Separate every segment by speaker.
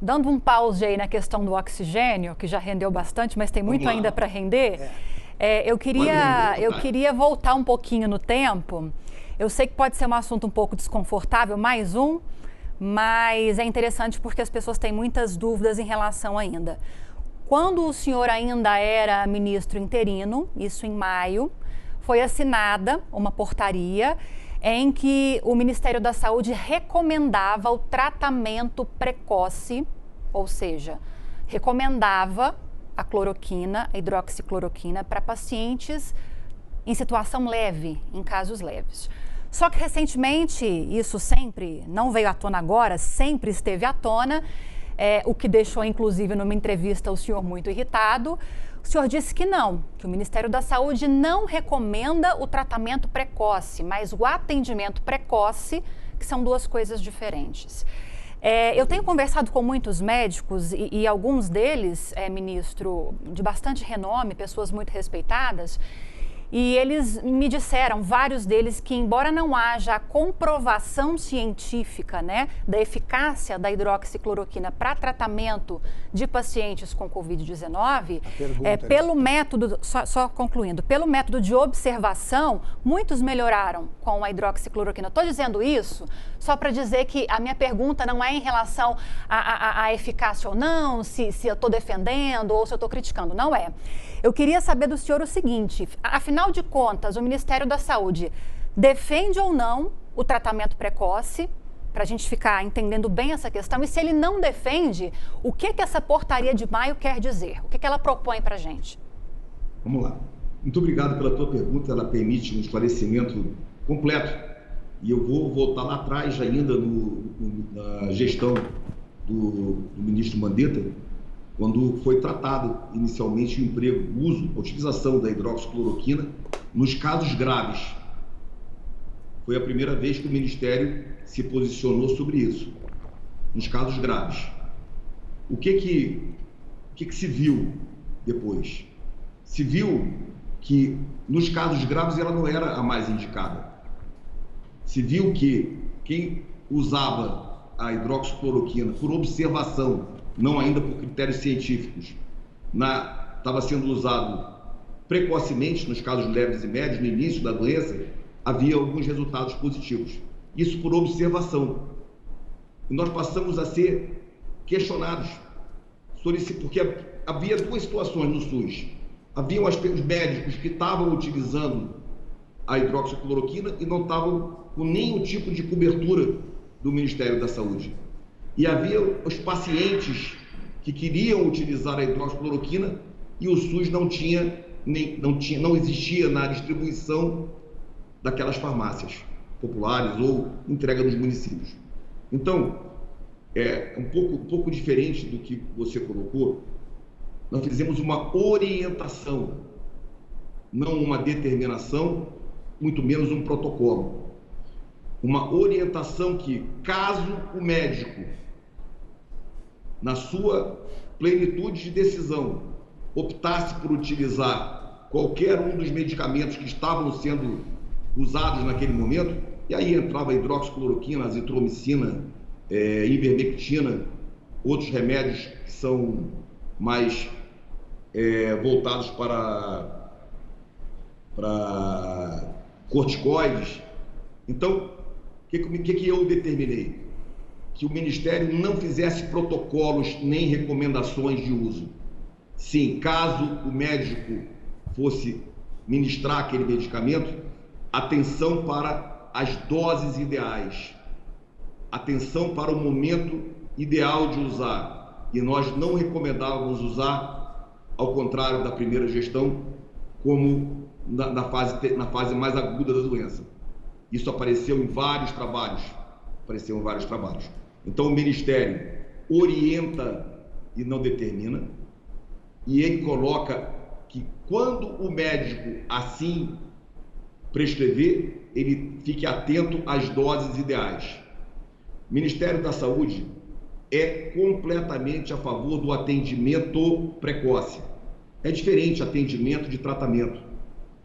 Speaker 1: dando um pause aí na questão do oxigênio, que já rendeu bastante, mas tem muito ainda para render, eu queria voltar um pouquinho no tempo. Eu sei que pode ser um assunto um pouco desconfortável, mas é interessante porque as pessoas têm muitas dúvidas em relação ainda. Quando o senhor ainda era ministro interino, isso em maio, foi assinada uma portaria em que o Ministério da Saúde recomendava o tratamento precoce, ou seja, recomendava a cloroquina, a hidroxicloroquina, para pacientes em situação leve, em casos leves. Só que recentemente, isso sempre, não veio à tona agora, sempre esteve à tona, o que deixou inclusive numa entrevista o senhor muito irritado. O senhor disse que não, que o Ministério da Saúde não recomenda o tratamento precoce, mas o atendimento precoce, que são duas coisas diferentes. Eu tenho conversado com muitos médicos e alguns deles, ministro, de bastante renome, pessoas muito respeitadas, e eles me disseram, vários deles, que embora não haja a comprovação científica, né, da eficácia da hidroxicloroquina para tratamento de pacientes com Covid-19, pelo método, só concluindo, pelo método de observação, muitos melhoraram com a hidroxicloroquina. Estou dizendo isso só para dizer que a minha pergunta não é em relação à eficácia ou não, se eu estou defendendo ou se eu estou criticando, não é. Eu queria saber do senhor o seguinte, afinal de contas, o Ministério da Saúde defende ou não o tratamento precoce, para a gente ficar entendendo bem essa questão, e se ele não defende, o que essa portaria de maio quer dizer? O que ela propõe para a gente?
Speaker 2: Vamos lá. Muito obrigado pela tua pergunta, ela permite um esclarecimento completo. E eu vou voltar lá atrás ainda na gestão do ministro Mandetta, quando foi tratado inicialmente o uso, a utilização da hidroxicloroquina nos casos graves. Foi a primeira vez que o Ministério se posicionou sobre isso, nos casos graves. O que se viu depois? Se viu que nos casos graves ela não era a mais indicada. Se viu que quem usava a hidroxicloroquina por observação, não ainda por critérios científicos, estava sendo usado precocemente, nos casos leves e médios, no início da doença, havia alguns resultados positivos. Isso por observação. E nós passamos a ser questionados, porque havia duas situações no SUS. Haviam os médicos que estavam utilizando a hidroxicloroquina e não estavam com nenhum tipo de cobertura do Ministério da Saúde. E havia os pacientes que queriam utilizar a hidroxicloroquina e o SUS não existia na distribuição daquelas farmácias populares ou entrega nos municípios. Então, é um pouco diferente do que você colocou. Nós fizemos uma orientação, não uma determinação, muito menos um protocolo. Uma orientação que, caso o médico, na sua plenitude de decisão, optasse por utilizar qualquer um dos medicamentos que estavam sendo usados naquele momento, e aí entrava a hidroxicloroquina, azitromicina, ivermectina, outros remédios que são mais voltados para corticoides. Então, o que eu determinei? Que o Ministério não fizesse protocolos nem recomendações de uso. Sim, caso o médico fosse ministrar aquele medicamento, atenção para as doses ideais, atenção para o momento ideal de usar. E nós não recomendávamos usar, ao contrário da primeira gestão, como na fase mais aguda da doença. Isso apareceu em vários trabalhos. Então, o Ministério orienta e não determina, e ele coloca que quando o médico assim prescrever, ele fique atento às doses ideais. O Ministério da Saúde é completamente a favor do atendimento precoce. É diferente atendimento de tratamento.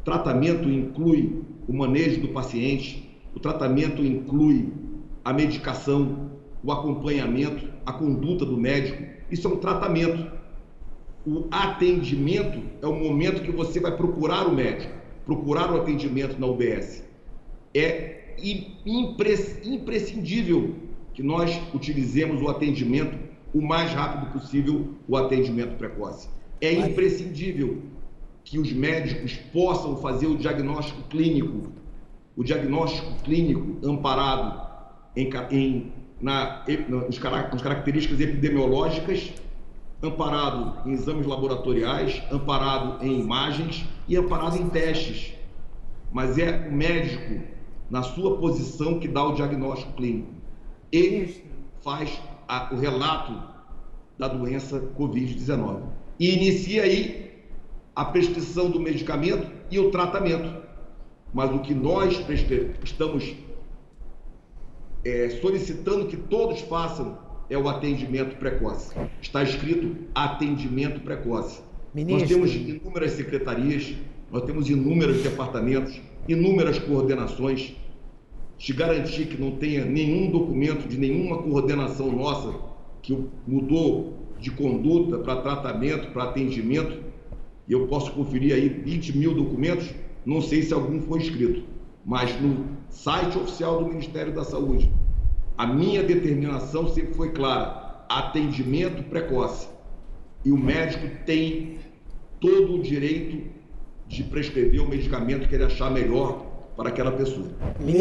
Speaker 2: Tratamento inclui o manejo do paciente, o tratamento inclui a medicação, o acompanhamento, a conduta do médico. Isso é um tratamento. O atendimento é o momento que você vai procurar o médico, procurar o atendimento na UBS. É imprescindível que nós utilizemos o atendimento o mais rápido possível, o atendimento precoce. É imprescindível que os médicos possam fazer o diagnóstico clínico amparado nas características epidemiológicas, amparado em exames laboratoriais, amparado em imagens e amparado em testes. Mas é o médico, na sua posição, que dá o diagnóstico clínico. Ele faz o relato da doença Covid-19 e inicia aí a prescrição do medicamento e o tratamento. Mas o que nós estamos solicitando que todos façam é o atendimento precoce. Está escrito atendimento precoce. Ministro. Nós temos inúmeras secretarias, nós temos inúmeros departamentos, inúmeras coordenações. Te garantir que não tenha nenhum documento de nenhuma coordenação nossa que mudou de conduta para tratamento, para atendimento, e eu posso conferir aí 20 mil documentos, não sei se algum foi escrito, mas no site oficial do Ministério da Saúde, a minha determinação sempre foi clara: atendimento precoce. E o médico tem todo o direito de prescrever o medicamento que ele achar melhor para aquela pessoa.